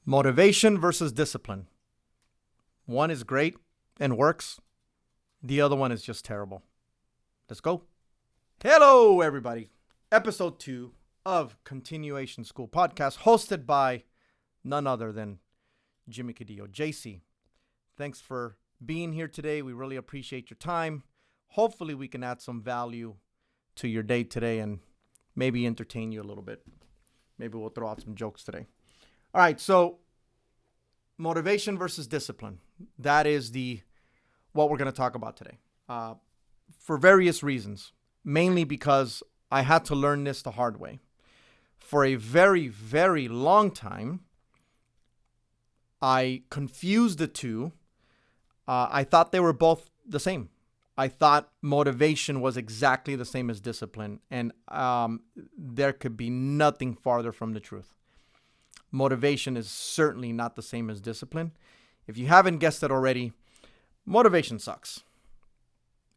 Motivation versus discipline. One is great and works. The other one is just terrible. Let's go. Hello, everybody. Episode 2 of Continuation School Podcast, hosted by none other than Jimmy Cadillo. JC, thanks for being here today. We really appreciate your time. Hopefully, we can add some value to your day today and maybe entertain you a little bit. Maybe we'll throw out some jokes today. All right, so motivation versus discipline. That is what we're going to talk about today for various reasons, mainly because I had to learn this the hard way. For a very, very long time, I confused the two. I thought they were both the same. I thought motivation was exactly the same as discipline, and there could be nothing farther from the truth. Motivation is certainly not the same as discipline. If you haven't guessed it already, motivation sucks.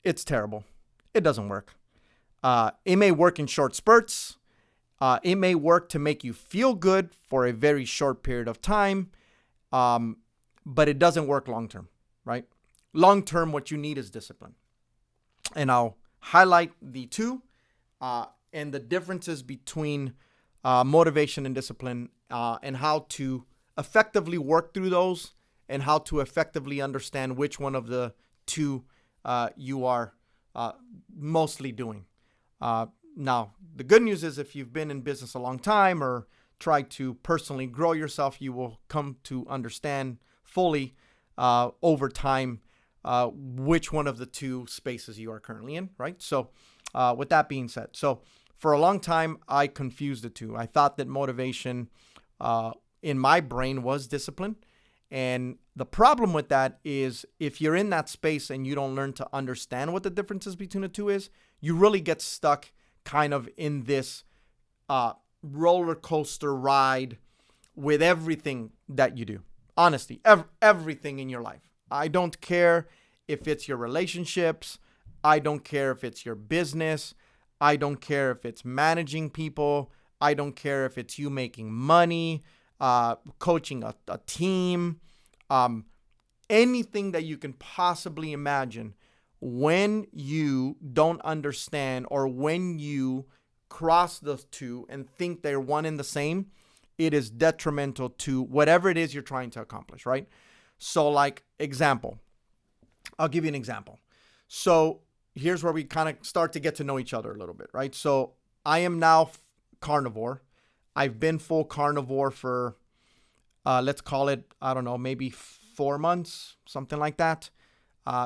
It's terrible. It doesn't work. It may work in short spurts. It may work to make you feel good for a very short period of time, but it doesn't work long term, right? Long term, what you need is discipline. And I'll highlight the two and the differences between motivation and discipline, and how to effectively work through those and how to effectively understand which one of the two you are mostly doing. Now, the good news is if you've been in business a long time or tried to personally grow yourself, you will come to understand fully over time which one of the two spaces you are currently in, right? So with that being said, so for a long time, I confused the two. I thought that motivation in my brain was discipline. And the problem with that is if you're in that space and you don't learn to understand what the differences between the two is, you really get stuck kind of in this roller coaster ride with everything that you do. Honestly, everything in your life. I don't care if it's your relationships. I don't care if it's your business. I don't care if it's managing people. I don't care if it's you making money, coaching a team, anything that you can possibly imagine. When you don't understand or when you cross those two and think they're one and the same, it is detrimental to whatever it is you're trying to accomplish, right? So like example, I'll give you an example. So here's where we kind of start to get to know each other a little bit, right? So I am now carnivore. I've been full carnivore for, let's call it, I don't know, maybe 4 months, something like that.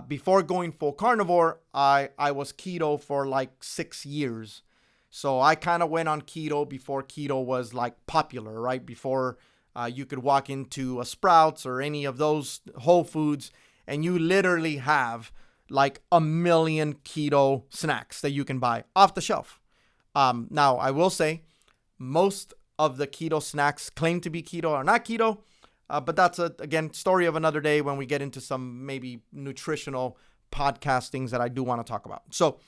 Before going full carnivore, I was keto for like 6 years. So I kind of went on keto before keto was like popular, right? Before you could walk into a Sprouts or any of those Whole Foods and you literally have like 1 million keto snacks that you can buy off the shelf. Now, I will say most of the keto snacks claim to be keto are not keto, but that's, again, story of another day when we get into some maybe nutritional podcast things that I do want to talk about. So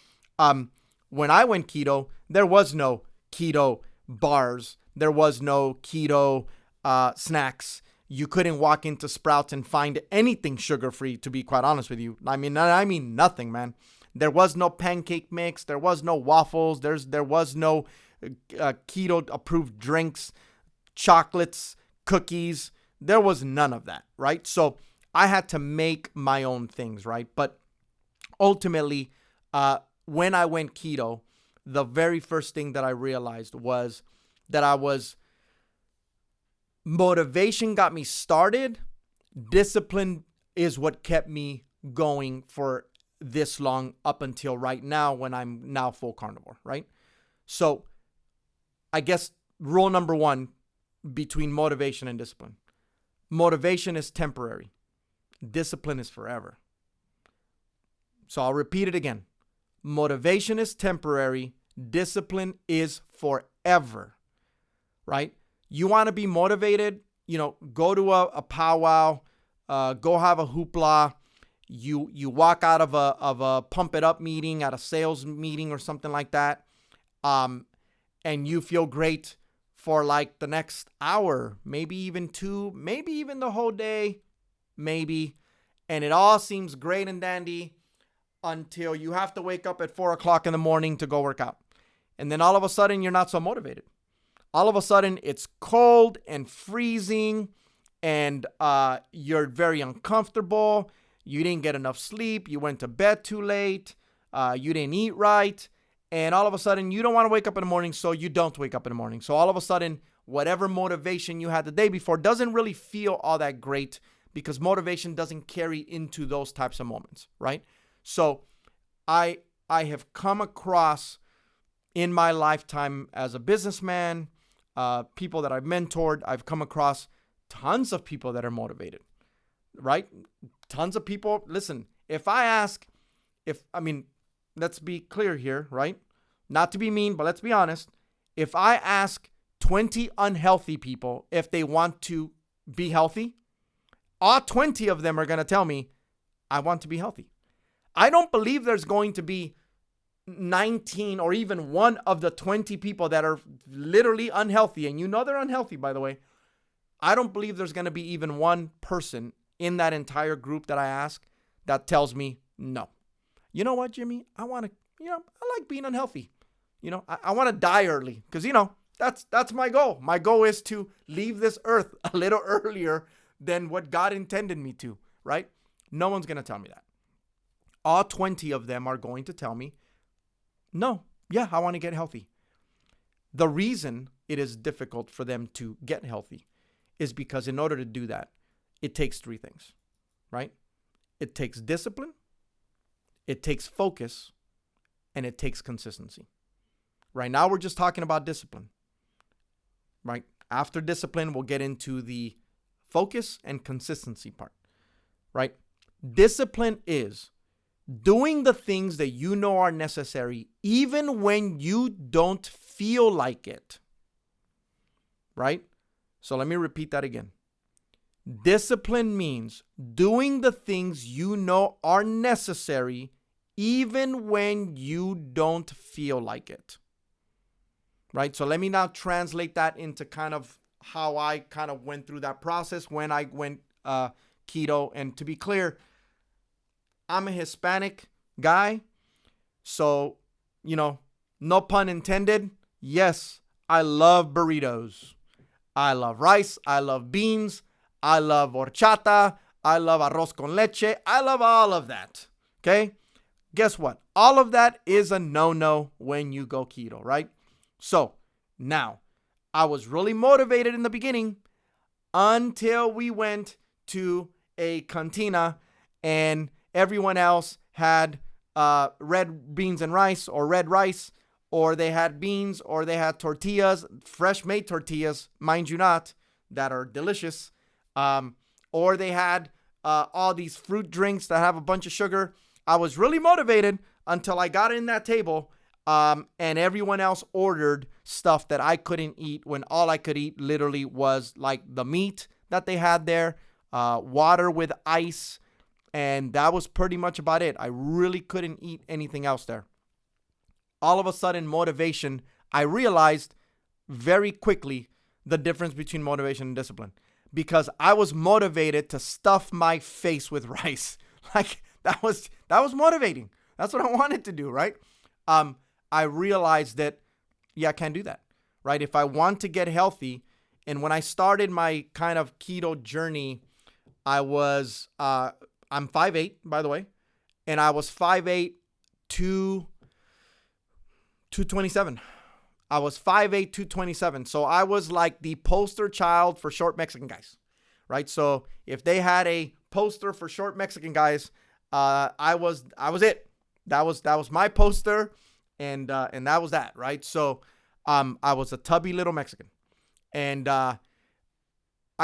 when I went keto, there was no keto bars. There was no keto snacks. You couldn't walk into Sprouts and find anything sugar-free, to be quite honest with you. I mean nothing, man. There was no pancake mix. There was no waffles. There was no keto-approved drinks, chocolates, cookies. There was none of that, right? So I had to make my own things, right? But ultimately, when I went keto, the very first thing that I realized was that motivation got me started. Discipline is what kept me going for this long up until right now when I'm now full carnivore, right? So I guess rule number 1 between motivation and discipline. Motivation is temporary. Discipline is forever. So I'll repeat it again. Motivation is temporary. Discipline is forever, right? You want to be motivated, go to a powwow, go have a hoopla. You walk out of a pump it up meeting at a sales meeting or something like that. And you feel great for like the next hour, maybe even 2, maybe even the whole day, maybe. And it all seems great and dandy until you have to wake up at 4 o'clock in the morning to go work out. And then all of a sudden, you're not so motivated. All of a sudden, it's cold and freezing, and you're very uncomfortable. You didn't get enough sleep. You went to bed too late. You didn't eat right. And all of a sudden, you don't want to wake up in the morning, so you don't wake up in the morning. So all of a sudden, whatever motivation you had the day before doesn't really feel all that great, because motivation doesn't carry into those types of moments, right? So I have come across in my lifetime as a businessman, people that I've mentored, I've come across tons of people that are motivated, right? Tons of people. Listen, let's be clear here, right? Not to be mean, but let's be honest. If I ask 20 unhealthy people if they want to be healthy, all 20 of them are going to tell me, I want to be healthy. I don't believe there's going to be 19 or even one of the 20 people that are literally unhealthy, and you know they're unhealthy, by the way. I don't believe there's going to be even one person in that entire group that I ask that tells me no. You know what, Jimmy? I like being unhealthy. I want to die early because, that's my goal. My goal is to leave this earth a little earlier than what God intended me to, right? No one's going to tell me that. All 20 of them are going to tell me, no, yeah, I want to get healthy. The reason it is difficult for them to get healthy is because in order to do that, it takes 3 things, right? It takes discipline, it takes focus, and it takes consistency. Right now, we're just talking about discipline, right? After discipline, we'll get into the focus and consistency part, right? Discipline is doing the things that you know are necessary, even when you don't feel like it, right? So let me repeat that again. Discipline means doing the things you know are necessary, even when you don't feel like it, right? So let me now translate that into kind of how I kind of went through that process when I went keto. And to be clear, I'm a Hispanic guy, so, no pun intended. Yes, I love burritos. I love rice. I love beans. I love horchata. I love arroz con leche. I love all of that, okay? Guess what? All of that is a no-no when you go keto, right? So, now, I was really motivated in the beginning until we went to a cantina and everyone else had red beans and rice or red rice, or they had beans, or they had tortillas, fresh made tortillas, mind you not, that are delicious. Or they had all these fruit drinks that have a bunch of sugar. I was really motivated until I got in that table and everyone else ordered stuff that I couldn't eat, when all I could eat literally was like the meat that they had there, water with ice, and that was pretty much about it. I really couldn't eat anything else there. All of a sudden, motivation, I realized very quickly the difference between motivation and discipline, because I was motivated to stuff my face with rice. Like that was motivating. That's what I wanted to do, right? I realized that, I can't do that, right? If I want to get healthy, and when I started my kind of keto journey, I was, I'm 5'8", by the way, and I was 5'8", 227. I was 5'8", 227. So I was like the poster child for short Mexican guys, right? So if they had a poster for short Mexican guys, I was it. That was my poster, and that was that, right? So I was a tubby little Mexican, and I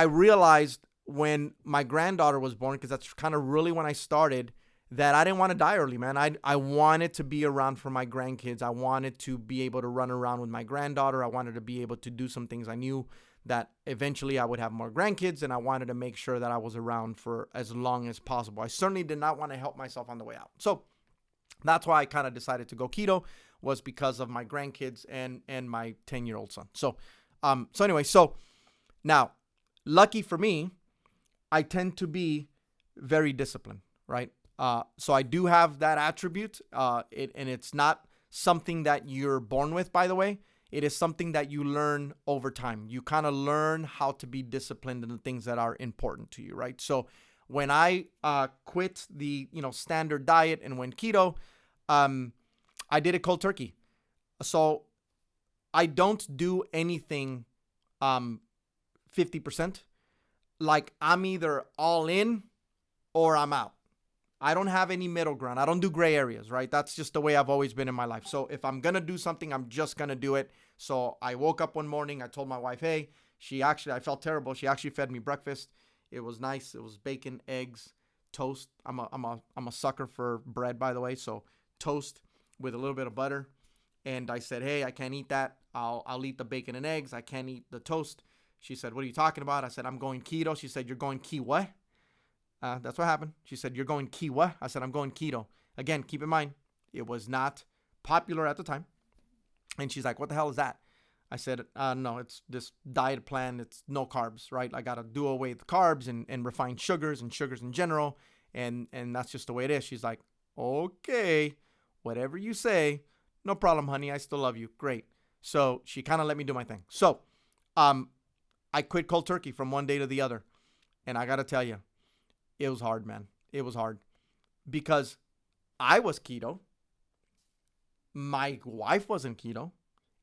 realized when my granddaughter was born, because that's kind of really when I started, that I didn't want to die early, man. I wanted to be around for my grandkids. I wanted to be able to run around with my granddaughter. I wanted to be able to do some things. I knew that eventually I would have more grandkids, and I wanted to make sure that I was around for as long as possible. I certainly did not want to help myself on the way out. So that's why I kind of decided to go keto, was because of my grandkids and my 10-year-old son. So So now, lucky for me, I tend to be very disciplined, right? So I do have that attribute, and it's not something that you're born with, by the way. It is something that you learn over time. You kind of learn how to be disciplined in the things that are important to you, right? So when I quit the standard diet and went keto, I did it cold turkey. So I don't do anything 50%. Like, I'm either all in or I'm out. I don't have any middle ground. I don't do gray areas, right? That's just the way I've always been in my life. So if I'm going to do something, I'm just going to do it. So I woke up one morning. I told my wife, hey, I felt terrible. She actually fed me breakfast. It was nice. It was bacon, eggs, toast. I'm a sucker for bread, by the way. So toast with a little bit of butter. And I said, hey, I can't eat that. I'll eat the bacon and eggs. I can't eat the toast. She said, what are you talking about? I said, I'm going keto. She said, you're going what? That's what happened. She said, you're going what? I said, I'm going keto. Again, keep in mind, it was not popular at the time. And she's like, what the hell is that? I said, no, it's this diet plan. It's no carbs, right? I got to do away with carbs and refined sugars and sugars in general. And that's just the way it is. She's like, okay, whatever you say. No problem, honey. I still love you. Great. So she kind of let me do my thing. So I quit cold turkey from one day to the other. And I got to tell you, it was hard, man. It was hard because I was keto. My wife wasn't keto.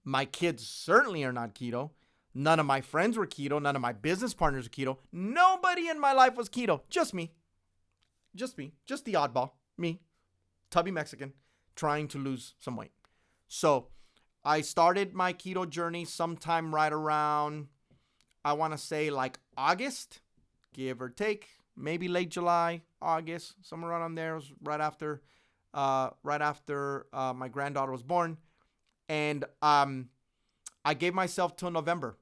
My kids certainly are not keto. None of my friends were keto. None of my business partners were keto. Nobody in my life was keto. Just me. Just me. Just the oddball. Me. Tubby Mexican. Trying to lose some weight. So I started my keto journey sometime right around, I want to say like August, give or take. Maybe late July, August, somewhere around there. It was right after my granddaughter was born. And I gave myself till November.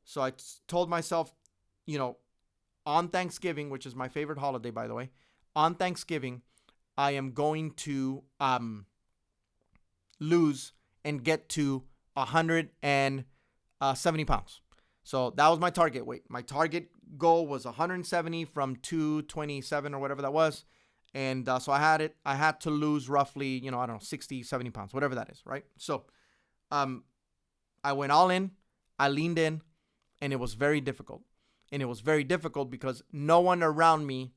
So I told myself, on Thanksgiving, which is my favorite holiday, by the way, on Thanksgiving, I am going to lose and get to 170 pounds. So that was my target weight. My target goal was 170 from 227 or whatever that was. And so I had to lose roughly, 60, 70 pounds, whatever that is, right? So I went all in, I leaned in, and it was very difficult. And it was very difficult because no one around me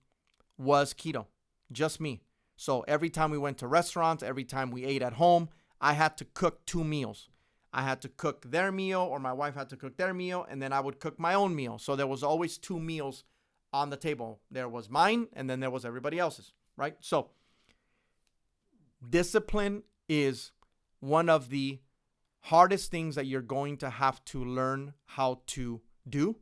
was keto, just me. So every time we went to restaurants, every time we ate at home, I had to cook 2 meals. I had to cook their meal, or my wife had to cook their meal, and then I would cook my own meal. So there was always 2 meals on the table. There was mine, and then there was everybody else's, right? So discipline is one of the hardest things that you're going to have to learn how to do,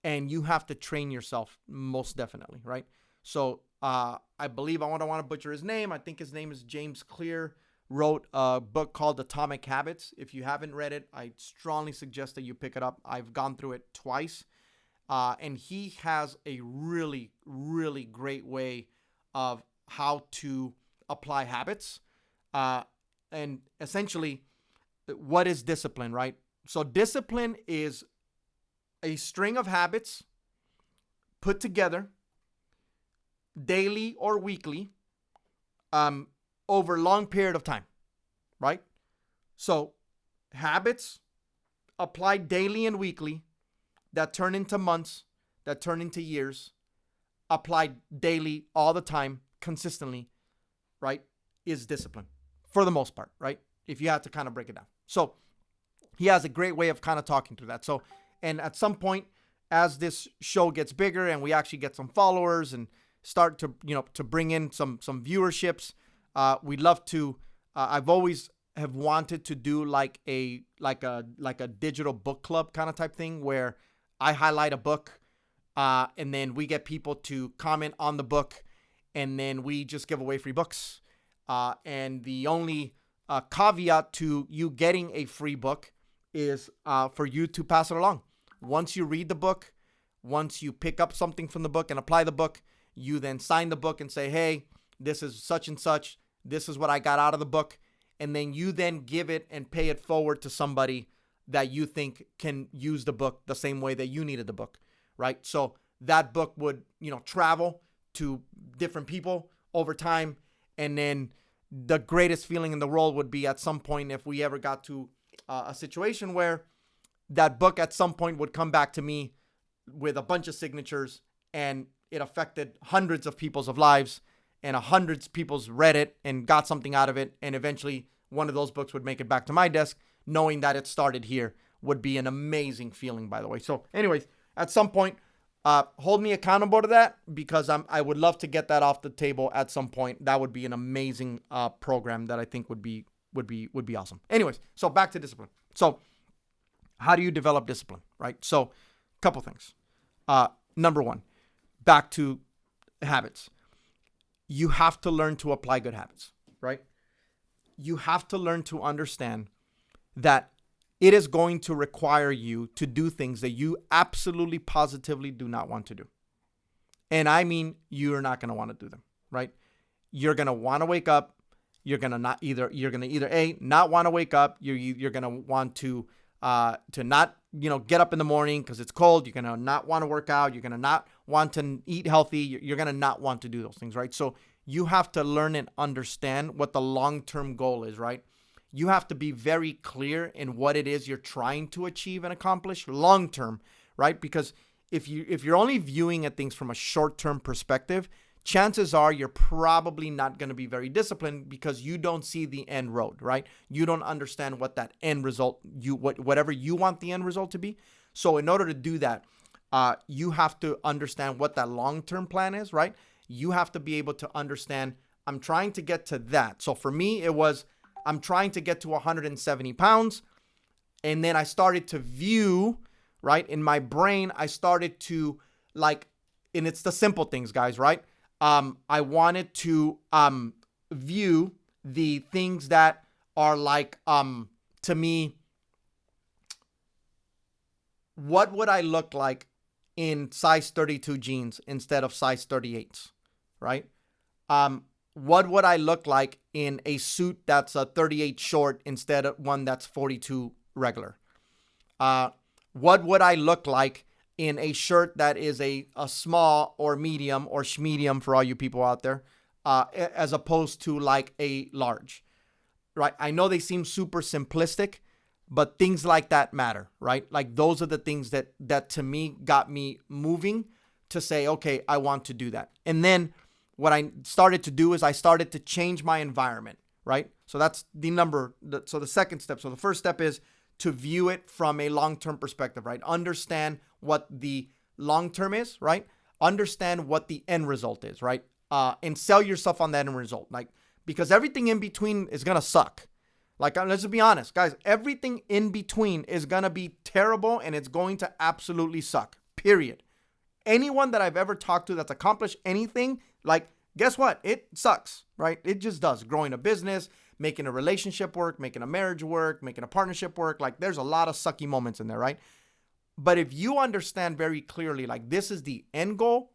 and you have to train yourself most definitely, right? So I believe I don't want to butcher his name. I think his name is James Clear. Wrote a book called Atomic Habits. If you haven't read it, I strongly suggest that you pick it up. I've gone through it twice. And he has a really, really great way of how to apply habits. And essentially, what is discipline, right? So discipline is a string of habits put together daily or weekly, over a long period of time, right? So habits applied daily and weekly that turn into months, that turn into years, applied daily all the time, consistently, right, is discipline for the most part, right? If you had to kind of break it down. So he has a great way of kind of talking through that. So, and at some point, as this show gets bigger and we actually get some followers and start to, to bring in some viewerships, we'd love to. I've always have wanted to do like a digital book club kind of type thing where I highlight a book, and then we get people to comment on the book, and then we just give away free books. And the only caveat to you getting a free book is for you to pass it along. Once you read the book, once you pick up something from the book and apply the book, you then sign the book and say, hey, this is such and such. This is what I got out of the book. And then you then give it and pay it forward to somebody that you think can use the book the same way that you needed the book, right? So that book would, travel to different people over time. And then the greatest feeling in the world would be at some point if we ever got to a situation where that book at some point would come back to me with a bunch of signatures and it affected hundreds of people's lives and hundreds of people's read it and got something out of it. And eventually one of those books would make it back to my desk, knowing that it started here would be an amazing feeling, by the way. So anyways, at some point, hold me accountable to that because I would love to get that off the table at some point. That would be an amazing program that I think would be awesome. Anyways, so back to discipline. So how do you develop discipline, right? So a couple things. Number one, back to habits. You have to learn to apply good habits, right? You have to learn to understand that it is going to require you to do things that you absolutely positively do not want to do. And I mean, you're not going to want to do them, right? You're going to want to wake up. You're going to either not want to wake up. You're going to want to not, get up in the morning because it's cold. You're going to not want to work out. You're going to not want to eat healthy. You're going to not want to do those things, right? So you have to learn and understand what the long-term goal is, right? You have to be very clear in what it is you're trying to achieve and accomplish long-term, right? Because if you're only viewing at things from a short-term perspective, chances are you're probably not going to be very disciplined because you don't see the end road, right? You don't understand what that end result, whatever you want the end result to be. So in order to do that, you have to understand what that long-term plan is, right? You have to be able to understand, I'm trying to get to that. So for me, it was, I'm trying to get to 170 pounds. And then I started to view, right? In my brain, I started to and it's the simple things, guys, right? I wanted to view the things that are to me, what would I look like in size 32 jeans instead of size 38s, right? What would I look like in a suit that's a 38 short instead of one that's 42 regular? What would I look like in a shirt that is a small or medium or schmedium for all you people out there, as opposed to like a large, right? I know they seem super simplistic, but things like that matter, right? Like those are the things that to me got me moving to say, okay, I want to do that. And then what I started to do is I started to change my environment, right? So that's so the second step. So the first step is to view it from a long-term perspective, right? Understand what the long-term is, right? Understand what the end result is, right? And sell yourself on that end result, because everything in between is going to suck. Let's just be honest, guys, everything in between is going to be terrible and it's going to absolutely suck, period. Anyone that I've ever talked to that's accomplished anything, guess what? It sucks, right? It just does. Growing a business, making a relationship work, making a marriage work, making a partnership work. There's a lot of sucky moments in there, right? But if you understand very clearly, this is the end goal,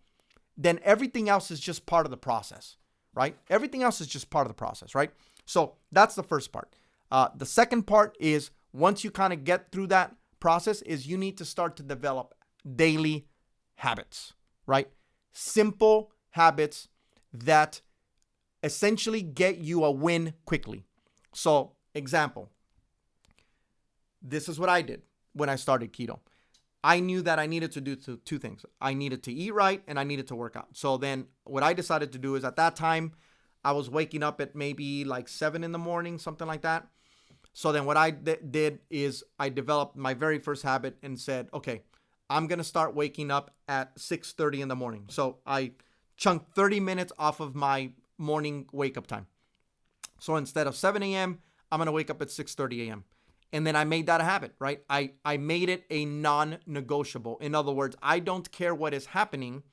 then everything else is just part of the process, right? Everything else is just part of the process, right? So that's the first part. The second part is once you kind of get through that process is you need to start to develop daily habits, right? Simple habits that essentially get you a win quickly. So, example, this is what I did when I started keto. I knew that I needed to do two things. I needed to eat right and I needed to work out. So then what I decided to do is at that time, I was waking up at maybe 7 in the morning, something like that. So then what I did is I developed my very first habit and said, okay, I'm going to start waking up at 6:30 in the morning. So I chunked 30 minutes off of my morning wake up time. So instead of 7 a.m., I'm going to wake up at 6:30 a.m. And then I made that a habit, right? I made it a non-negotiable. In other words, I don't care what is happening.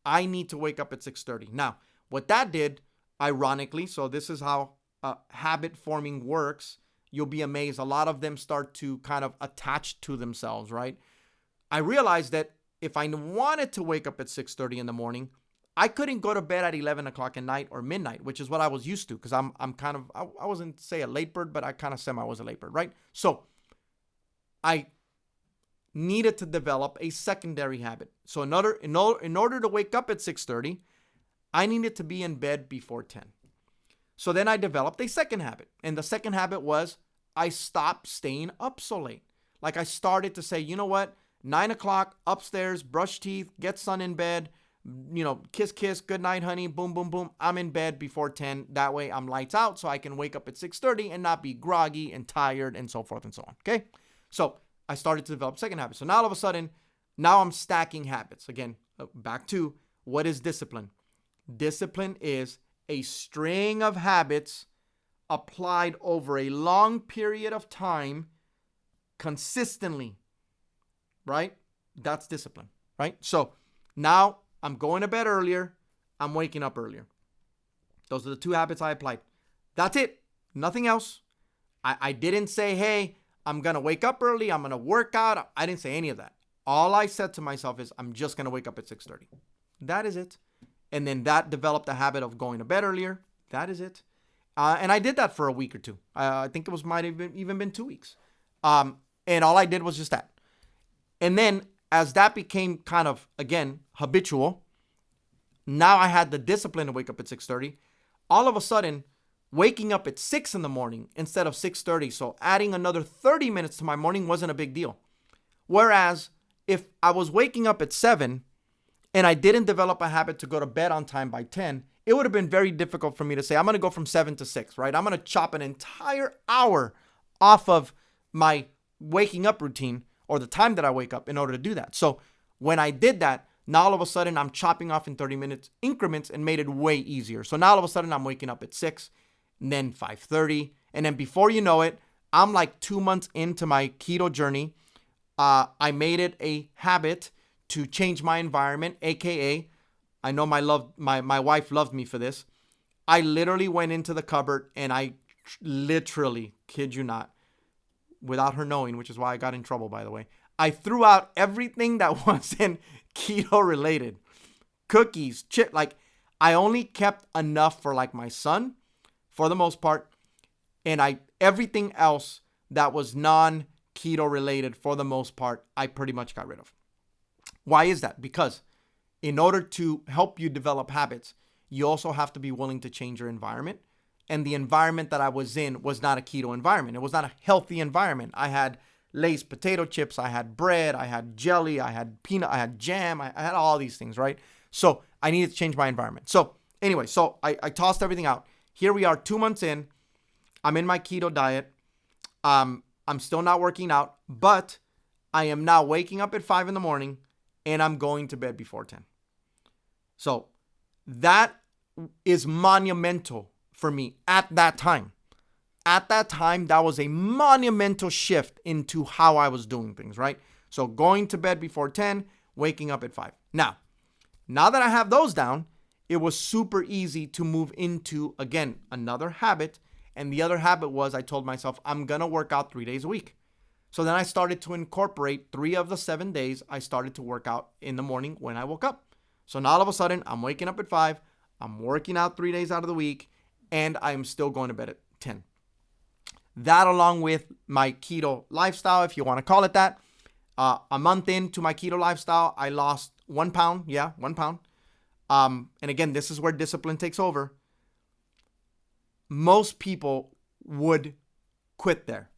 I need to wake up at 6:30. Now, what that did, ironically, so this is how habit forming works. You'll be amazed. A lot of them start to kind of attach to themselves, right? I realized that if I wanted to wake up at 6:30 in the morning, I couldn't go to bed at 11 o'clock at night or midnight, which is what I was used to because I wasn't say a late bird, but I kind of was a late bird, right? So I needed to develop a secondary habit. So in order to wake up at 6:30, I needed to be in bed before 10. So then I developed a second habit. And the second habit was I stopped staying up so late. Like I started to say, you know what? 9 o'clock, upstairs, brush teeth, get son in bed, kiss, kiss, good night, honey, boom, boom, boom. I'm in bed before 10. That way I'm lights out so I can wake up at 6:30 and not be groggy and tired and so forth and so on. Okay? So I started to develop second habit. So now all of a sudden, now I'm stacking habits. Again, back to what is discipline? Discipline is a string of habits applied over a long period of time consistently, right? That's discipline, right? So now I'm going to bed earlier. I'm waking up earlier. Those are the two habits I applied. That's it. Nothing else. I didn't say, hey, I'm going to wake up early. I'm going to work out. I didn't say any of that. All I said to myself is I'm just going to wake up at 6:30. That is it. And then that developed a habit of going to bed earlier. That is it. And I did that for a week or two. I think it might have even been 2 weeks. And all I did was just that. And then as that became kind of, again, habitual, now I had the discipline to wake up at 6:30. All of a sudden, waking up at 6 in the morning instead of 6:30, so adding another 30 minutes to my morning wasn't a big deal. Whereas if I was waking up at 7 and I didn't develop a habit to go to bed on time by 10, it would have been very difficult for me to say, I'm going to go from 7 to 6, right? I'm going to chop an entire hour off of my waking up routine or the time that I wake up in order to do that. So when I did that, now all of a sudden I'm chopping off in 30 minutes increments and made it way easier. So now all of a sudden I'm waking up at 6 and then 5:30. And then before you know it, I'm like 2 months into my keto journey. I made it a habit to change my environment, AKA, I know my wife loved me for this. I literally went into the cupboard and I literally, kid you not, without her knowing, which is why I got in trouble, by the way, I threw out everything that wasn't keto related. Cookies, chip, like I only kept enough for like my son for the most part. And everything else that was non-keto related for the most part, I pretty much got rid of. Why is that? Because in order to help you develop habits, you also have to be willing to change your environment. And the environment that I was in was not a keto environment. It was not a healthy environment. I had Lay's potato chips, I had bread, I had jelly, I had peanut, I had jam, I had all these things, right? So I needed to change my environment. So anyway, I tossed everything out. Here we are 2 months in. I'm in my keto diet. I'm still not working out, but I am now waking up at 5 in the morning and I'm going to bed before 10. So that is monumental for me at that time. At that time, that was a monumental shift into how I was doing things, right? So going to bed before 10, waking up at 5. Now that I have those down, it was super easy to move into, again, another habit. And the other habit was I told myself, I'm going to work out 3 days a week. So then I started to incorporate 3 of the 7 days. I started to work out in the morning when I woke up. So now all of a sudden, I'm waking up at 5. I'm working out 3 days out of the week. And I'm still going to bed at 10. That along with my keto lifestyle, if you want to call it that. A month into my keto lifestyle, I lost 1 pound. Yeah, 1 pound. And again, this is where discipline takes over. Most people would quit there,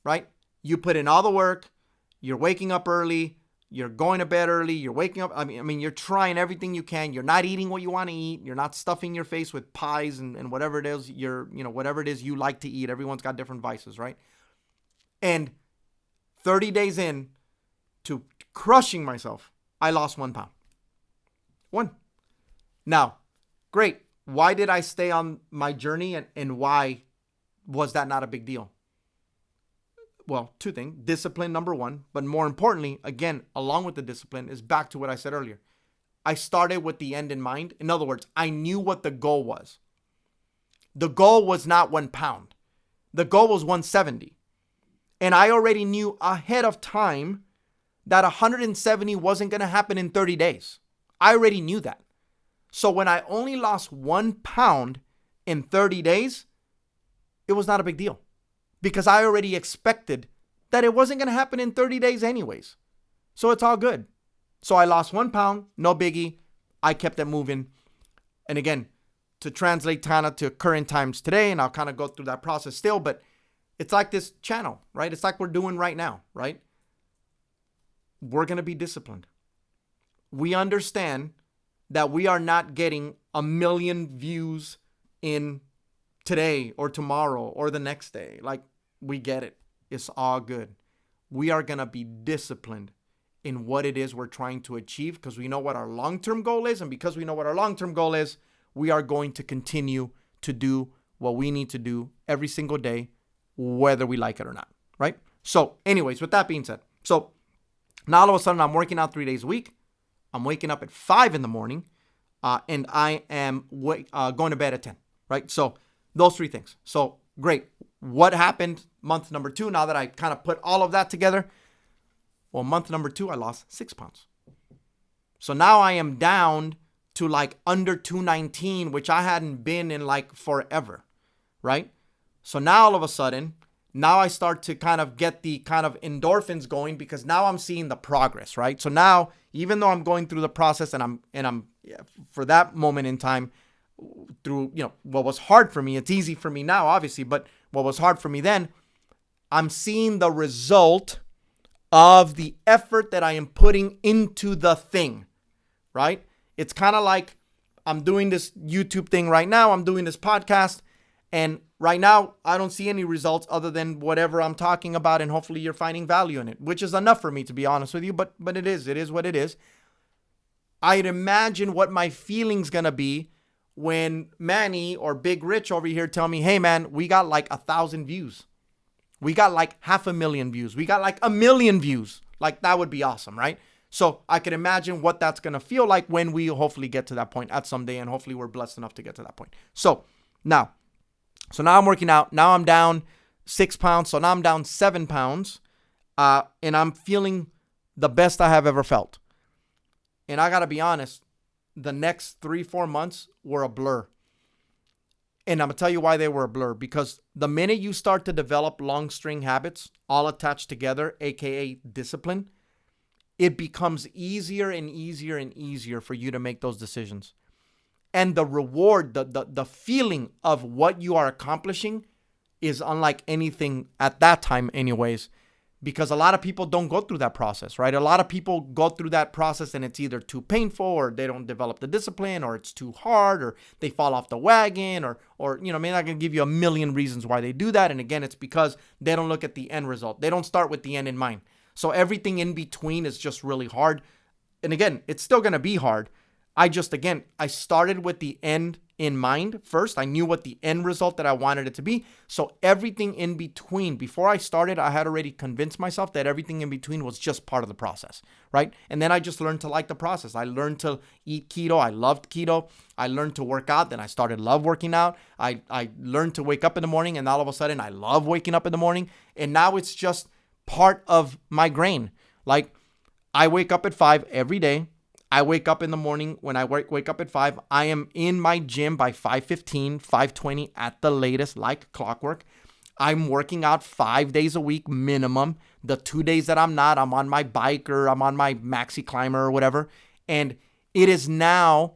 right? You put in all the work, you're waking up early, you're going to bed early, you're waking up. I mean, you're trying everything you can. You're not eating what you want to eat. You're not stuffing your face with pies and whatever it is whatever it is you like to eat. Everyone's got different vices, right? And 30 days in to crushing myself, I lost 1 pound. 1. Now, great. Why did I stay on my journey and why was that not a big deal? Well, 2 things. Discipline, number 1. But more importantly, again, along with the discipline, is back to what I said earlier. I started with the end in mind. In other words, I knew what the goal was. The goal was not 1 pound. The goal was 170. And I already knew ahead of time that 170 wasn't going to happen in 30 days. I already knew that. So when I only lost 1 pound in 30 days, it was not a big deal because I already expected that it wasn't going to happen in 30 days anyways. So it's all good. So I lost 1 pound, no biggie. I kept it moving. And again, to translate kind of to current times today, and I'll kind of go through that process still, but it's like this channel, right? It's like we're doing right now, right? We're going to be disciplined. We understand that we are not getting 1 million views in today or tomorrow or the next day. Like, we get it. It's all good. We are going to be disciplined in what it is we're trying to achieve because we know what our long-term goal is. And because we know what our long-term goal is, we are going to continue to do what we need to do every single day, whether we like it or not, right? So anyways, with that being said, so now all of a sudden I'm working out 3 days a week. I'm waking up at 5 in the morning, and I am going to bed at 10, right? So those 3 things. So great. What happened month number 2, now that I kind of put all of that together? Well, month number 2, I lost 6 pounds. So now I am down to like under 219, which I hadn't been in like forever, right? So now all of a sudden, now I start to kind of get the kind of endorphins going because now I'm seeing the progress, right? So now, even though I'm going through the process and I'm for that moment in time through, what was hard for me, it's easy for me now, obviously, but what was hard for me then, I'm seeing the result of the effort that I am putting into the thing, right? It's kind of like I'm doing this YouTube thing right now. I'm doing this podcast. And right now, I don't see any results other than whatever I'm talking about. And hopefully you're finding value in it, which is enough for me, to be honest with you. But it is what it is. I'd imagine what my feeling's going to be when Manny or Big Rich over here tell me, hey, man, we got like 1,000 views. We got like 500,000 views. We got like 1 million views. Like, that would be awesome, right? So I could imagine what that's going to feel like when we hopefully get to that point at some day. And hopefully we're blessed enough to get to that point. So now I'm working out. Now I'm down 6 pounds. So now I'm down 7 pounds. And I'm feeling the best I have ever felt. And I got to be honest, the next 3-4 months were a blur. And I'm going to tell you why they were a blur. Because the minute you start to develop long string habits, all attached together, aka discipline, it becomes easier and easier and easier for you to make those decisions. And the reward, the feeling of what you are accomplishing is unlike anything at that time anyways. Because a lot of people don't go through that process, right? A lot of people go through that process and it's either too painful or they don't develop the discipline or it's too hard or they fall off the wagon or maybe I can give you 1 million reasons why they do that. And again, it's because they don't look at the end result. They don't start with the end in mind. So everything in between is just really hard. And again, it's still going to be hard. I started with the end in mind first. I knew what the end result that I wanted it to be. So everything in between, before I started, I had already convinced myself that everything in between was just part of the process, right? And then I just learned to like the process. I learned to eat keto. I loved keto. I learned to work out. Then I started love working out. I learned to wake up in the morning, and all of a sudden I love waking up in the morning. And now it's just part of my grain. Like, I wake up at 5 every day. I wake up in the morning. When I wake up at 5, I am in my gym by 5:15, 5:20 at the latest, like clockwork. I'm working out 5 days a week minimum. The 2 days that I'm not, I'm on my bike or I'm on my maxi climber or whatever. And it is now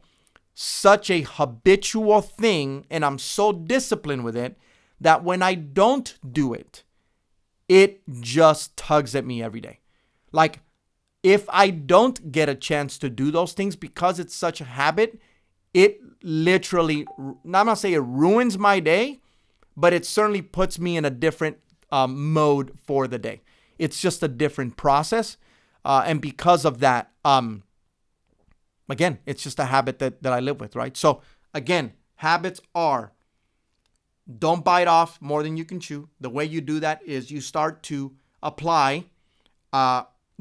such a habitual thing, and I'm so disciplined with it that when I don't do it, it just tugs at me every day. Like, if I don't get a chance to do those things because it's such a habit, it literally, I'm not saying it ruins my day, but it certainly puts me in a different mode for the day. It's just a different process. And because of that, again, it's just a habit that I live with, right? So again, habits are, don't bite off more than you can chew. The way you do that is you start to apply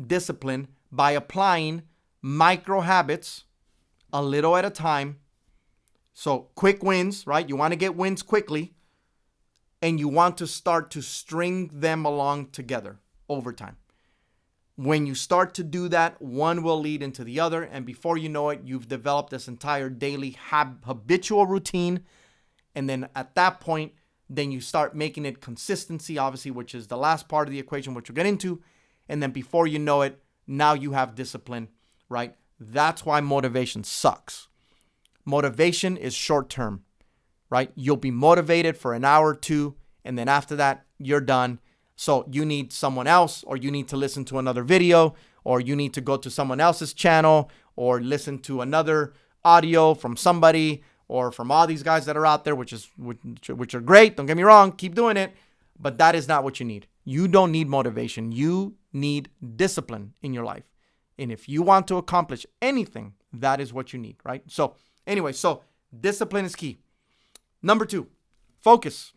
discipline by applying micro habits a little at a time. So quick wins, right? You want to get wins quickly, and you want to start to string them along together over time. When you start to do that, one will lead into the other, and before you know it, you've developed this entire daily habitual routine. And then at that point, Then you start making it consistency, obviously, which is the last part of the equation, which we'll get into. And then before you know it, now you have discipline, right? That's why motivation sucks. Motivation is short term, right? You'll be motivated for an hour or two, and then after that, you're done. So you need someone else, or you need to listen to another video, or you need to go to someone else's channel, or listen to another audio from somebody, or from all these guys that are out there, which are great. Don't get me wrong, keep doing it. But that is not what you need. You don't need motivation. You need discipline in your life. And if you want to accomplish anything, that is what you need, right? So anyway, so discipline is key. Number 2, focus.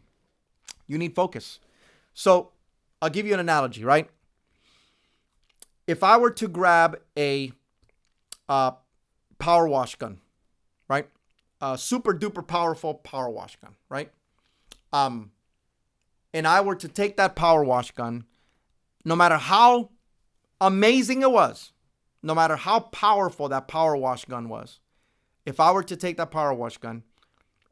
You need focus. So I'll give you an analogy, right? If I were to grab a power wash gun, right? A super duper powerful power wash gun, right? And I were to take that power wash gun, no matter how amazing it was, no matter how powerful that power wash gun was, if I were to take that power wash gun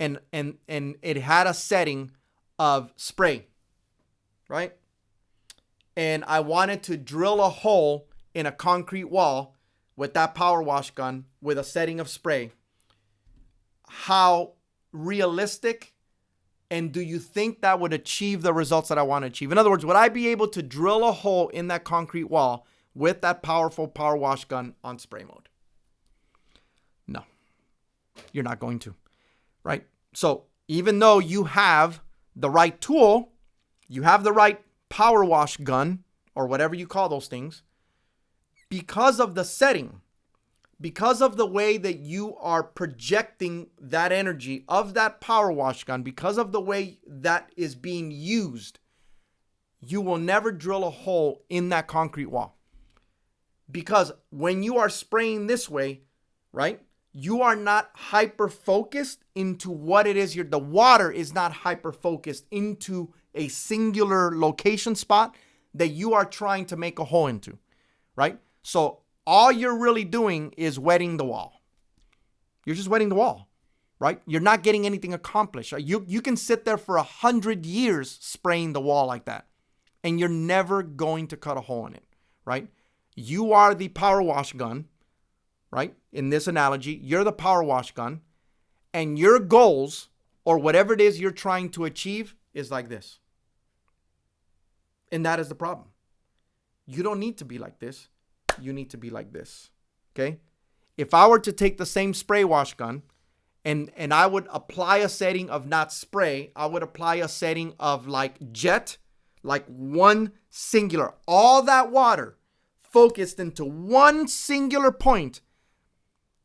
and it had a setting of spray, right? And I wanted to drill a hole in a concrete wall with that power wash gun with a setting of spray, how realistic and do you think that would achieve the results that I want to achieve? In other words, would I be able to drill a hole in that concrete wall with that powerful power wash gun on spray mode? No, you're not going to, right? So even though you have the right tool, you have the right power wash gun or whatever you call those things, because of the setting, because of the way that you are projecting that energy of that power wash gun, because of the way that is being used, you will never drill a hole in that concrete wall. Because when you are spraying this way, right, you are not hyper-focused into what it is. The water is not hyper-focused into a singular location spot that you are trying to make a hole into, right? So all you're really doing is wetting the wall. You're just wetting the wall, right? You're not getting anything accomplished. You can sit there for 100 years spraying the wall like that, and you're never going to cut a hole in it, right? You are the power wash gun, right? In this analogy, you're the power wash gun, and your goals or whatever it is you're trying to achieve is like this. And that is the problem. You don't need to be like this. You need to be like this, okay? If I were to take the same spray wash gun and I would apply a setting of not spray, I would apply a setting of like jet, like one singular, all that water focused into one singular point,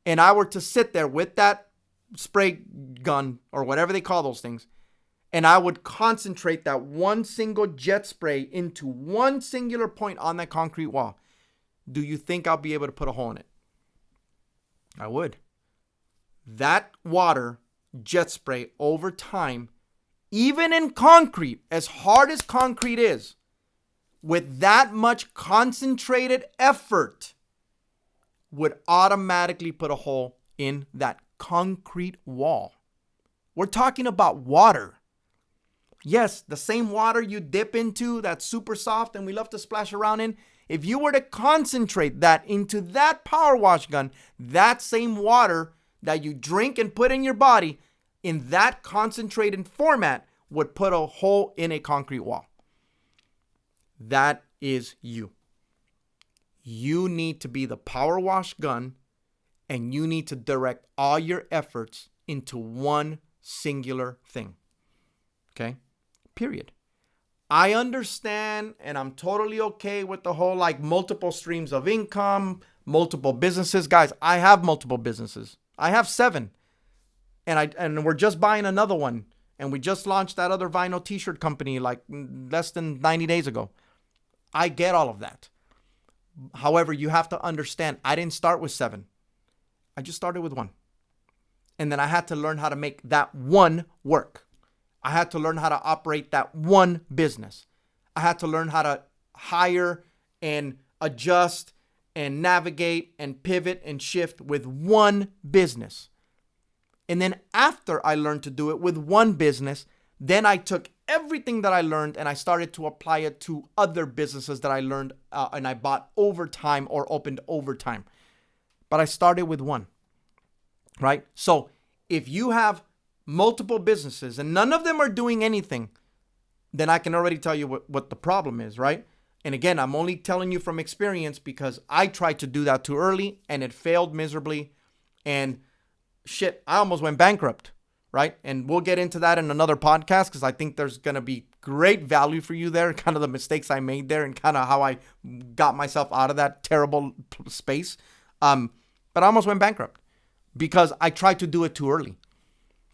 and I were to sit there with that spray gun or whatever they call those things, and I would concentrate that one single jet spray into one singular point on that concrete wall, do you think I'll be able to put a hole in it? I would. That water jet spray over time, even in concrete, as hard as concrete is, with that much concentrated effort, would automatically put a hole in that concrete wall. We're talking about water. Yes, the same water you dip into that's super soft and we love to splash around in. If you were to concentrate that into that power wash gun, that same water that you drink and put in your body, in that concentrated format, would put a hole in a concrete wall. That is you. You need to be the power wash gun, and you need to direct all your efforts into one singular thing. Okay? Period. I understand, and I'm totally okay with the whole like multiple streams of income, multiple businesses. Guys, I have multiple businesses. I have 7. And we're just buying another one. And we just launched that other vinyl t-shirt company like less than 90 days ago. I get all of that. However, you have to understand, I didn't start with 7. I just started with 1. And then I had to learn how to make that one work. I had to learn how to operate that one business. I had to learn how to hire and adjust and navigate and pivot and shift with one business. And then after I learned to do it with one business, Then I took everything that I learned and I started to apply it to other businesses that I learned and I bought over time or opened over time. But I started with one, right? So if you have multiple businesses and none of them are doing anything, then I can already tell you what the problem is, right? And again, I'm only telling you from experience because I tried to do that too early and it failed miserably. And shit, I almost went bankrupt, right? And we'll get into that in another podcast because I think there's going to be great value for you there, kind of the mistakes I made there and kind of how I got myself out of that terrible space. But I almost went bankrupt because I tried to do it too early,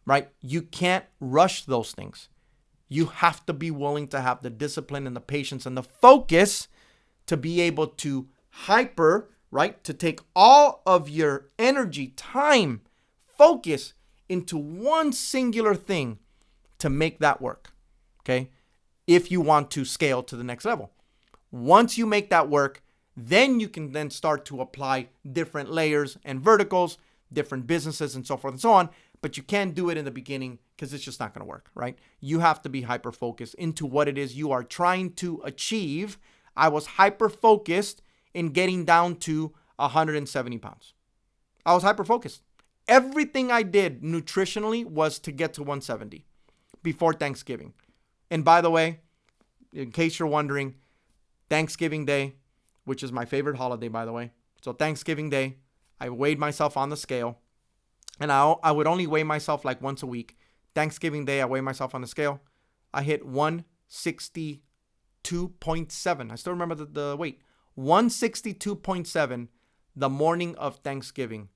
right? You can't rush those things. You have to be willing to have the discipline and the patience and the focus to be able to right? To take all of your energy, time, focus into one singular thing to make that work, okay? If you want to scale to the next level. Once you make that work, then you can then start to apply different layers and verticals, different businesses and so forth and so on. But you can't do it in the beginning because it's just not going to work, right? You have to be hyper-focused into what it is you are trying to achieve. I was hyper-focused in getting down to 170 pounds. I was hyper-focused. Everything I did nutritionally was to get to 170 before Thanksgiving. And by the way, in case you're wondering, Thanksgiving Day, which is my favorite holiday, by the way. So Thanksgiving Day, I weighed myself on the scale. And I would only weigh myself like once a week. Thanksgiving Day, I weigh myself on the scale. I hit 162.7. I still remember the weight. 162.7 the morning of Thanksgiving.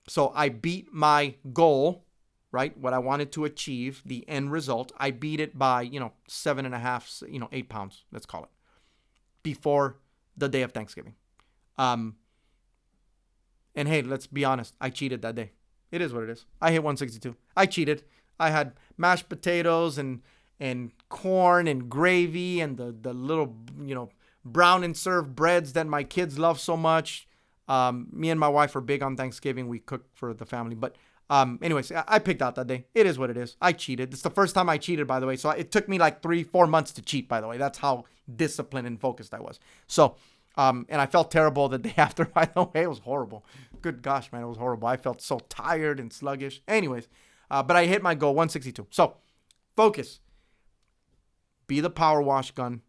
So I beat my goal, right? What I wanted to achieve, the end result. I beat it by, 7.5, 8 pounds, let's call it, before the day of Thanksgiving. And hey, let's be honest. I cheated that day. It is what it is. I hit 162. I cheated. I had mashed potatoes and corn and gravy and the little, brown and served breads that my kids love so much. Me and my wife are big on Thanksgiving. We cook for the family. But anyways, I picked out that day. It is what it is. I cheated. It's the first time I cheated, by the way. So it took me like 3-4 months to cheat, by the way. That's how disciplined and focused I was. So, and I felt terrible the day after, by the way. It was horrible. Good gosh, man, it was horrible. I felt so tired and sluggish. Anyways, but I hit my goal, 162. So, focus. Be the power wash gun.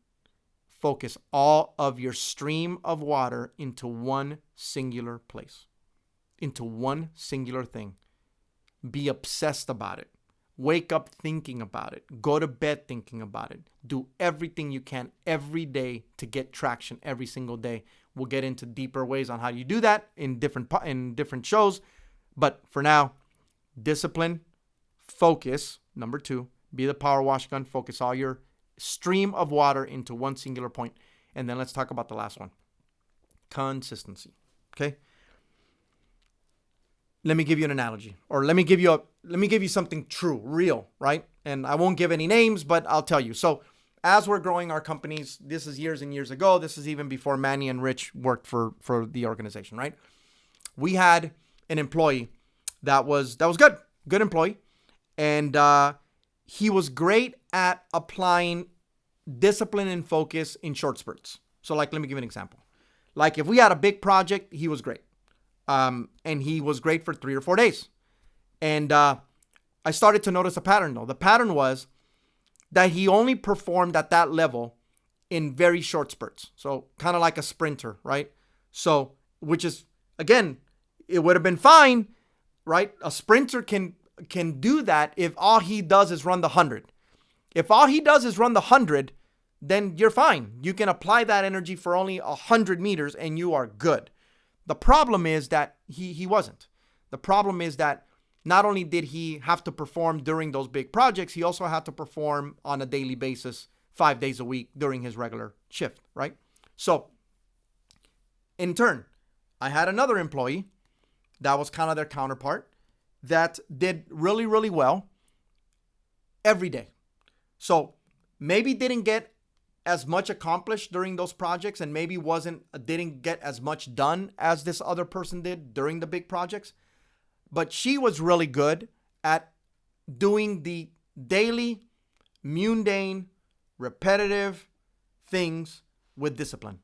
Focus all of your stream of water into one singular place, into one singular thing. Be obsessed about it. Wake up thinking about it. Go to bed thinking about it. Do everything you can every day to get traction every single day. We'll get into deeper ways on how you do that in different shows. But for now, discipline, focus. Number 2, be the power wash gun. Focus all your stream of water into one singular point. And then let's talk about the last one. Consistency. Okay? Let me give you an analogy, or let me give you something true, real, right? And I won't give any names, but I'll tell you. So as we're growing our companies, this is years and years ago. This is even before Manny and Rich worked for the organization, right? We had an employee that was good employee. And he was great at applying discipline and focus in short spurts. So like, let me give you an example. Like if we had a big project, he was great. And he was great for 3 or 4 days. And I started to notice a pattern though. The pattern was that he only performed at that level in very short spurts. So kind of like a sprinter, right? So, which is, again, it would have been fine, right? A sprinter can do that if all he does is run the 100. If all he does is run the 100, then you're fine. You can apply that energy for only 100 meters and you are good. The problem is that he wasn't. The problem is that not only did he have to perform during those big projects, he also had to perform on a daily basis, 5 days a week during his regular shift, right? So, in turn, I had another employee that was kind of their counterpart that did really, really well every day. So, maybe didn't get as much accomplished during those projects and maybe didn't get as much done as this other person did during the big projects. But she was really good at doing the daily mundane, repetitive things with discipline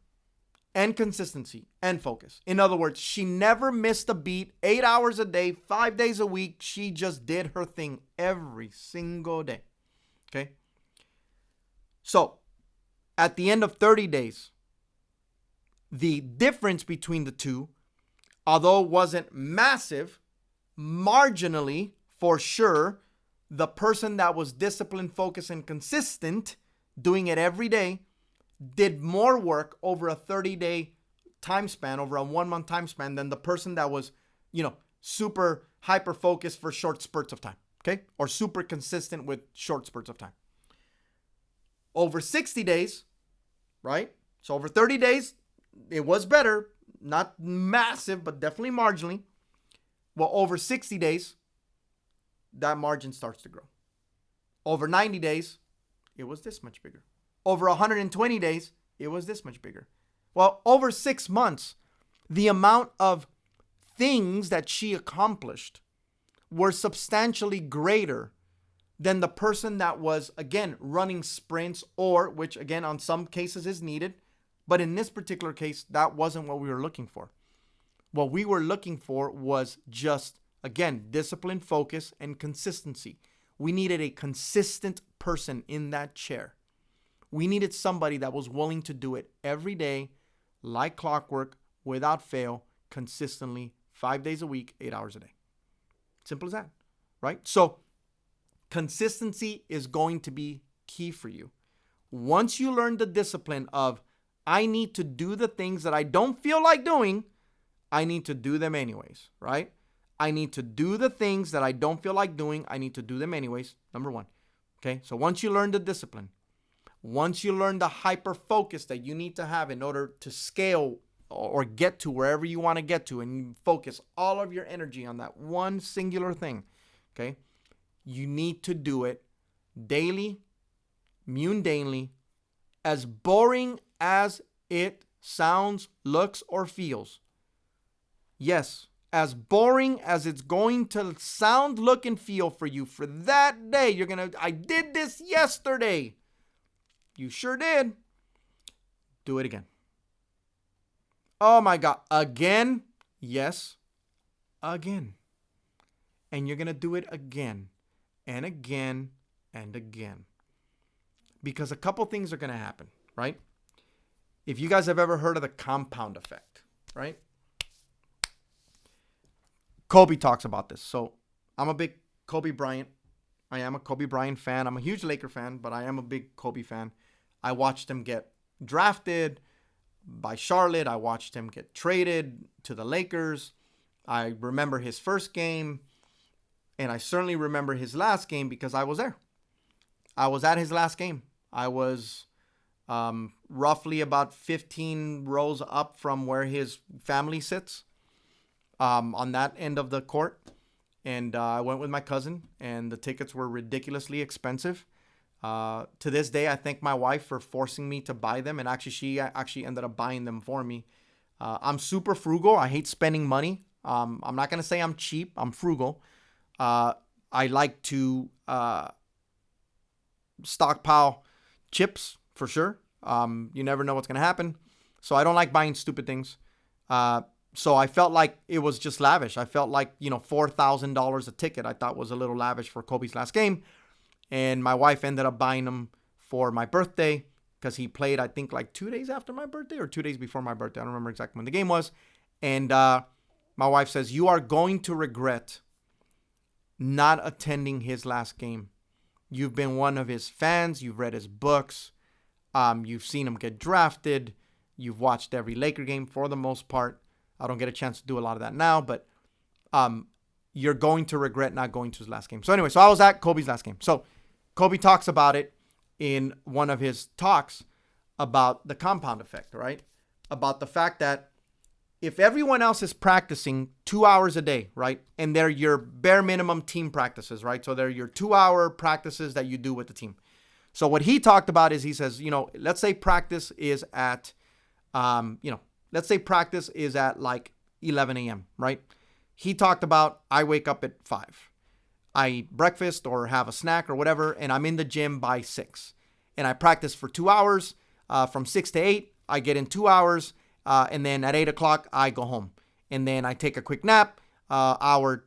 and consistency and focus. In other words, she never missed a beat, 8 hours a day, 5 days a week. She just did her thing every single day. Okay? So, at the end of 30 days, the difference between the two, although wasn't massive, marginally, for sure, the person that was disciplined, focused, and consistent, doing it every day, did more work over a 30-day time span, over a 1-month time span, than the person that was, super hyper-focused for short spurts of time, okay? Or super consistent with short spurts of time. Over 60 days, right? So over 30 days, it was better. Not massive, but definitely marginally. Well, over 60 days, that margin starts to grow. Over 90 days, it was this much bigger. Over 120 days, it was this much bigger. Well, over 6 months, the amount of things that she accomplished were substantially greater than the person that was, again, running sprints, or, which again, on some cases is needed. But in this particular case, that wasn't what we were looking for. What we were looking for was just, again, discipline, focus, and consistency. We needed a consistent person in that chair. We needed somebody that was willing to do it every day, like clockwork, without fail, consistently, 5 days a week, 8 hours a day. Simple as that, right? So consistency is going to be key for you. Once you learn the discipline of, I need to do the things that I don't feel like doing, I need to do them anyways, right? I need to do the things that I don't feel like doing, I need to do them anyways, number one. Okay, so once you learn the discipline, once you learn the hyper focus that you need to have in order to scale or get to wherever you want to get to, and you focus all of your energy on that one singular thing, okay, you need to do it daily, mundanely, as boring as it sounds, looks, or feels. Yes, as boring as it's going to sound, look, and feel for you for that day. I did this yesterday. You sure did. Do it again. Oh my God. Again? Yes. Again. And you're going to do it again and again and again. Because a couple things are going to happen, right? If you guys have ever heard of the compound effect, right? Kobe talks about this. So I'm a big Kobe Bryant. I am a Kobe Bryant fan. I'm a huge Laker fan, but I am a big Kobe fan. I watched him get drafted by Charlotte. I watched him get traded to the Lakers. I remember his first game, and I certainly remember his last game because I was there. I was at his last game. I was roughly about 15 rows up from where his family sits on that end of the court. And I went with my cousin, and the tickets were ridiculously expensive. To this day, I thank my wife for forcing me to buy them. And actually, she ended up buying them for me. I'm super frugal. I hate spending money. I'm not going to say I'm cheap. I'm frugal. I like to stockpile chips for sure. You never know what's going to happen. So I don't like buying stupid things. So I felt like it was just lavish. I felt like, $4,000 a ticket I thought was a little lavish for Kobe's last game. And my wife ended up buying them for my birthday because he played, I think, like 2 days after my birthday or 2 days before my birthday. I don't remember exactly when the game was. And my wife says, you are going to regret not attending his last game. You've been one of his fans. You've read his books. You've seen him get drafted. You've watched every Laker game for the most part. I don't get a chance to do a lot of that now, but you're going to regret not going to his last game. So anyway, so I was at Kobe's last game. So Kobe talks about it in one of his talks about the compound effect, right? About the fact that if everyone else is practicing 2 hours a day, right? And they're your bare minimum team practices, right? So they're your 2-hour practices that you do with the team. So what he talked about is he says, let's say practice is at, let's say practice is at like 11 a.m., right? He talked about, I wake up at 5. I eat breakfast or have a snack or whatever, and I'm in the gym by 6. And I practice for 2 hours. From 6 to 8, I get in 2 hours. And then at 8 o'clock, I go home. And then I take a quick nap, hour,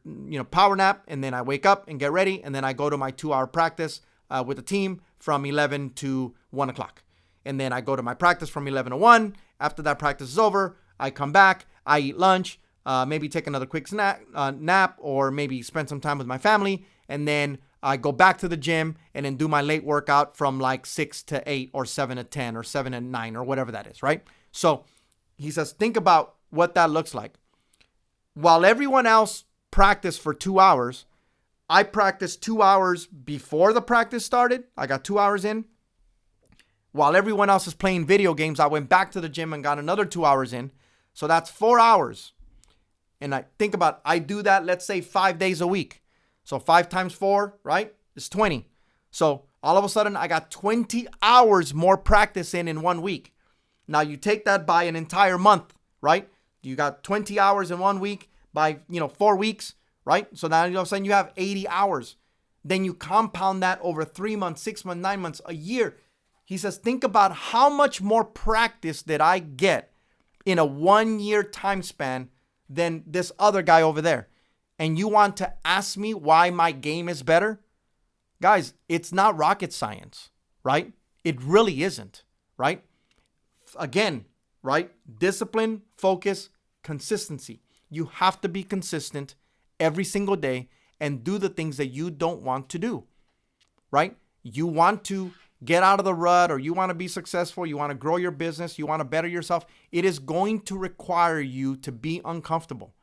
power nap. And then I wake up and get ready. And then I go to my 2-hour practice with the team from 11 to 1 o'clock. And then I go to my practice from 11 to 1. After that practice is over, I come back, I eat lunch, maybe take another quick nap, or maybe spend some time with my family. And then I go back to the gym and then do my late workout from like 6 to 8 or 7 to 10 or 7 to 9 or whatever that is, right? So he says, think about what that looks like. While everyone else practiced for 2 hours, I practiced 2 hours before the practice started. I got 2 hours in. While everyone else is playing video games, I went back to the gym and got another 2 hours in. So that's 4 hours. And I think about, I do that, let's say 5 days a week. So 5 times 4, right, is 20. So all of a sudden, I got 20 hours more practice in 1 week. Now you take that by an entire month, right? You got 20 hours in 1 week by, 4 weeks, right? So now all of a sudden you have 80 hours. Then you compound that over 3 months, 6 months, 9 months, a year. He says, think about how much more practice did I get in a 1 year time span than this other guy over there. And you want to ask me why my game is better? Guys, it's not rocket science, right? It really isn't, right? Again, right? Discipline, focus, consistency. You have to be consistent every single day and do the things that you don't want to do, right? You want to get out of the rut, or you want to be successful, you want to grow your business, you want to better yourself. It is going to require you to be uncomfortable.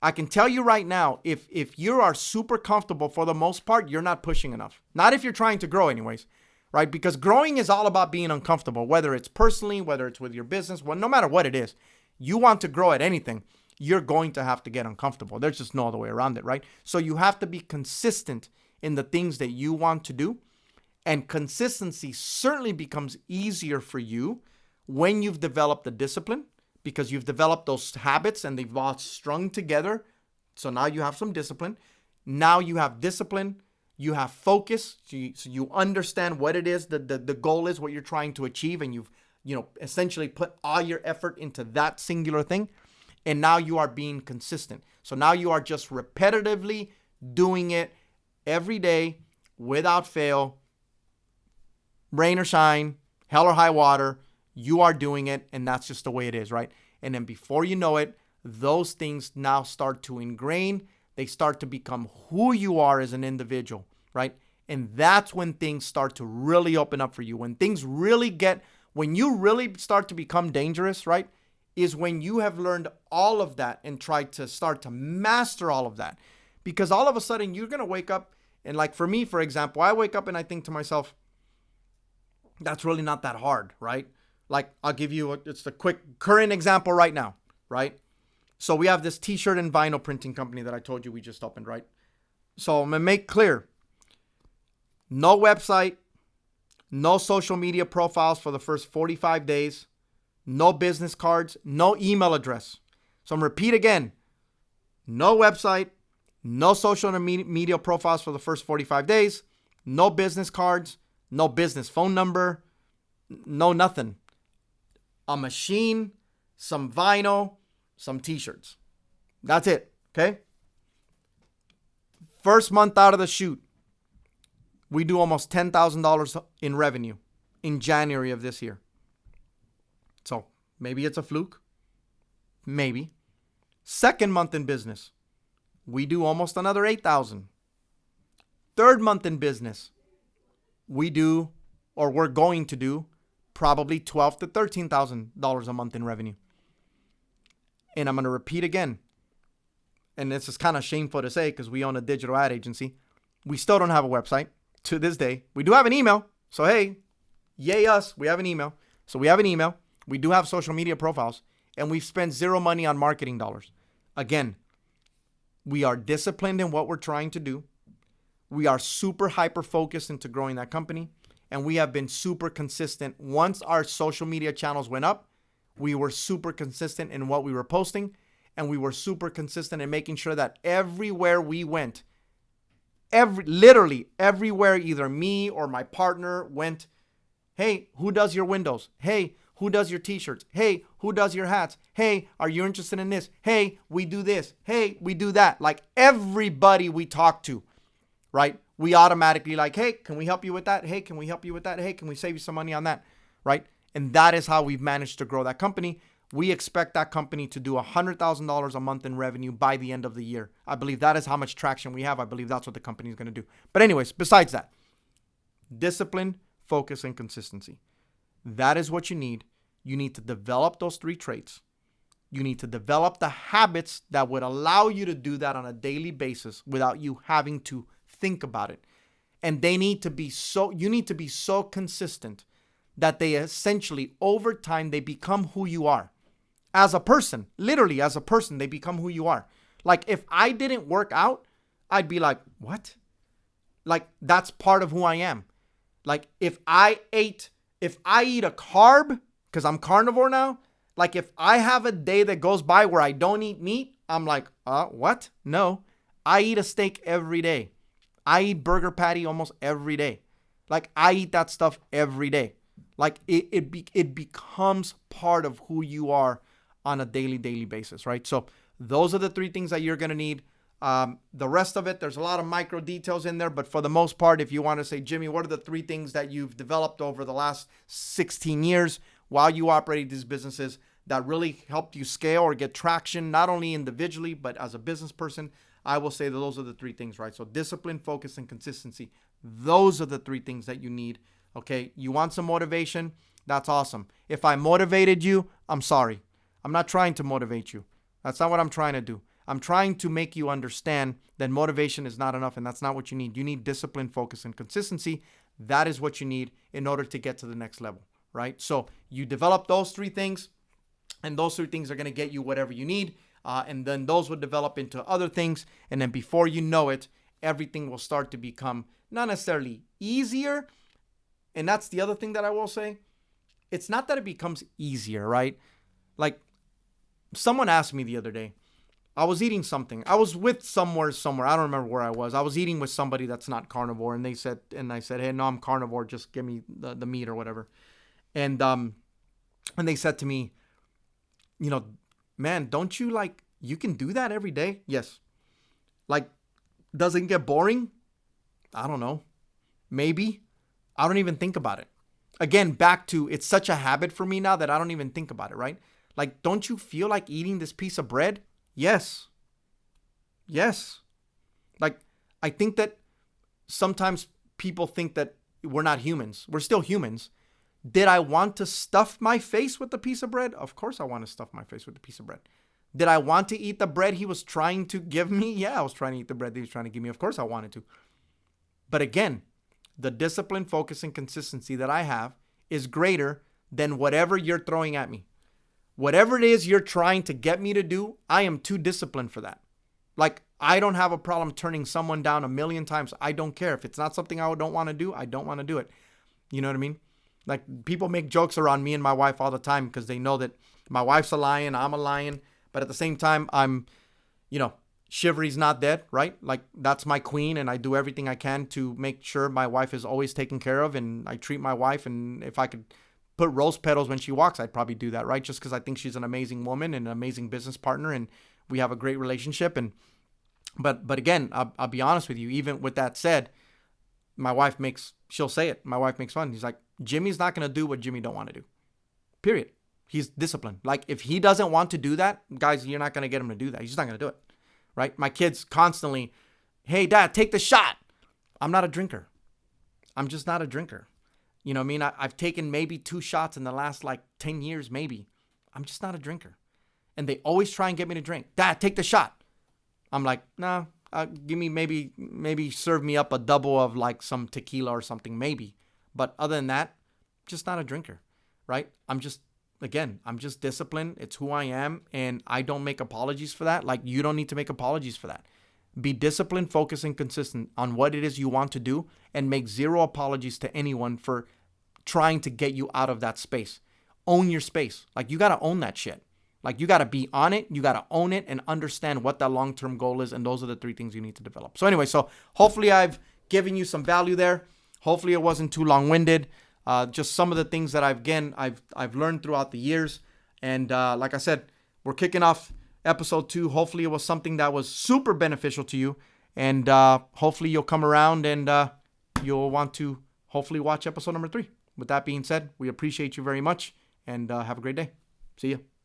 I can tell you right now, if you are super comfortable for the most part, you're not pushing enough. Not if you're trying to grow anyways, right? Because growing is all about being uncomfortable, whether it's personally, whether it's with your business, well, no matter what it is. You want to grow at anything, you're going to have to get uncomfortable. There's just no other way around it, right? So you have to be consistent in the things that you want to do. And consistency certainly becomes easier for you when you've developed the discipline, because you've developed those habits and they've all strung together. So now you have some discipline. Now you have discipline, you have focus, so you understand what it is, the goal is, what you're trying to achieve, and you've essentially put all your effort into that singular thing. And now you are being consistent. So now you are just repetitively doing it every day without fail, rain or shine, hell or high water. You are doing it, and that's just the way it is, right? And then before you know it, those things now start to ingrain. They start to become who you are as an individual, right? And that's when things start to really open up for you. When you really start to become dangerous, right, is when you have learned all of that and tried to start to master all of that. Because all of a sudden, you're going to wake up, and like for me, for example, I wake up and I think to myself, that's really not that hard, right? Like, I'll give you it's a quick current example right now, right? So we have this t-shirt and vinyl printing company that I told you we just opened, right? So I'm going to make clear, no website, no social media profiles for the first 45 days, no business cards, no email address. So I'm going to repeat again, no website, no social media profiles for the first 45 days, no business cards, no business phone number, no nothing. A machine, some vinyl, some t-shirts. That's it, okay? First month out of the shoot, we do almost $10,000 in revenue in January of this year. So maybe it's a fluke. Maybe. Second month in business, we do almost another $8,000. Third month in business, we're going to do probably $12,000 to $13,000 a month in revenue. And I'm going to repeat again, and this is kind of shameful to say because we own a digital ad agency. We still don't have a website to this day. We do have an email. So, hey, yay us. We have an email. So we have an email. We do have social media profiles, and we've spent zero money on marketing dollars. Again, we are disciplined in what we're trying to do. We are super hyper focused into growing that company. And we have been super consistent. Once our social media channels went up, we were super consistent in what we were posting. And we were super consistent in making sure that everywhere we went, literally everywhere, either me or my partner went, hey, who does your windows? Hey, who does your t-shirts? Hey, who does your hats? Hey, are you interested in this? Hey, we do this. Hey, we do that. Like everybody we talk to, right? We automatically like, hey, can we help you with that? Hey, can we help you with that? Hey, can we save you some money on that? Right? And that is how we've managed to grow that company. We expect that company to do $100,000 a month in revenue by the end of the year. I believe that is how much traction we have. I believe that's what the company is going to do. But anyways, besides that, discipline, focus, and consistency. That is what you need. You need to develop those 3 traits. You need to develop the habits that would allow you to do that on a daily basis without you having to think about it. And you need to be so consistent that they essentially, over time, they become who you are. As a person, literally as a person, they become who you are. Like if I didn't work out, I'd be like, what? Like that's part of who I am. Like if I eat a carb, because I'm carnivore now, like if I have a day that goes by where I don't eat meat, I'm like, what? No, I eat a steak every day. I eat burger patty almost every day. Like I eat that stuff every day. Like it becomes part of who you are on a daily basis, right? So those are the 3 things that you're going to need. The rest of it, there's a lot of micro details in there, but for the most part, if you want to say, Jimmy, what are the 3 things that you've developed over the last 16 years while you operated these businesses that really helped you scale or get traction, not only individually, but as a business person? I will say that those are the 3 things, right? So discipline, focus, and consistency. Those are the 3 things that you need. Okay. You want some motivation? That's awesome. If I motivated you, I'm sorry. I'm not trying to motivate you. That's not what I'm trying to do. I'm trying to make you understand that motivation is not enough, and that's not what you need. You need discipline, focus, and consistency. That is what you need in order to get to the next level, right? So you develop those 3 things, and those 3 things are going to get you whatever you need. And then those would develop into other things. And then before you know it, everything will start to become not necessarily easier. And that's the other thing that I will say. It's not that it becomes easier, right? Like someone asked me the other day, I was eating something. I was with somewhere. I don't remember where I was. I was eating with somebody that's not carnivore. And I said, hey, no, I'm carnivore. Just give me the meat or whatever. And they said to me, man, don't you you can do that every day? Yes. Like, does it get boring? I don't know. Maybe. I don't even think about it. Again, back to, it's such a habit for me now that I don't even think about it, right? Like, don't you feel like eating this piece of bread? Yes. Yes. Like, I think that sometimes people think that we're not humans. We're still humans. Did I want to stuff my face with a piece of bread? Of course I want to stuff my face with a piece of bread. Did I want to eat the bread he was trying to give me? Yeah, I was trying to eat the bread that he was trying to give me. Of course I wanted to. But again, the discipline, focus, and consistency that I have is greater than whatever you're throwing at me. Whatever it is you're trying to get me to do, I am too disciplined for that. Like, I don't have a problem turning someone down 1,000,000 times. I don't care. If it's not something I don't want to do, I don't want to do it. You know what I mean? Like, people make jokes around me and my wife all the time because they know that my wife's a lion, I'm a lion. But at the same time, I'm, Shivery's not dead, right? Like, that's my queen, and I do everything I can to make sure my wife is always taken care of, and I treat my wife, and if I could put rose petals when she walks, I'd probably do that, right? Just because I think she's an amazing woman and an amazing business partner, and we have a great relationship. But again, I'll be honest with you, even with that said, my wife she'll say it. My wife makes fun. He's like, Jimmy's not going to do what Jimmy don't want to do. Period. He's disciplined. Like, if he doesn't want to do that, guys, you're not going to get him to do that. He's just not going to do it. Right? My kids constantly, hey, Dad, take the shot. I'm not a drinker. I'm just not a drinker. You know what I mean? I've taken maybe 2 shots in the last 10 years, maybe. I'm just not a drinker. And they always try and get me to drink. Dad, take the shot. I'm like, nah, give me maybe serve me up a double of some tequila or something, maybe. But other than that, just not a drinker, right? I'm just disciplined. It's who I am, and I don't make apologies for that. Like, you don't need to make apologies for that. Be disciplined, focused, and consistent on what it is you want to do, and make 0 apologies to anyone for trying to get you out of that space. Own your space. Like, you got to own that shit. Like, you got to be on it, you got to own it, and understand what that long-term goal is, and those are the 3 things you need to develop. So anyway, so hopefully I've given you some value there. Hopefully it wasn't too long-winded. Just some of the things that I've learned throughout the years. And like I said, we're kicking off episode 2. Hopefully it was something that was super beneficial to you. And hopefully you'll come around and you'll want to hopefully watch episode number 3. With that being said, we appreciate you very much, and have a great day. See you.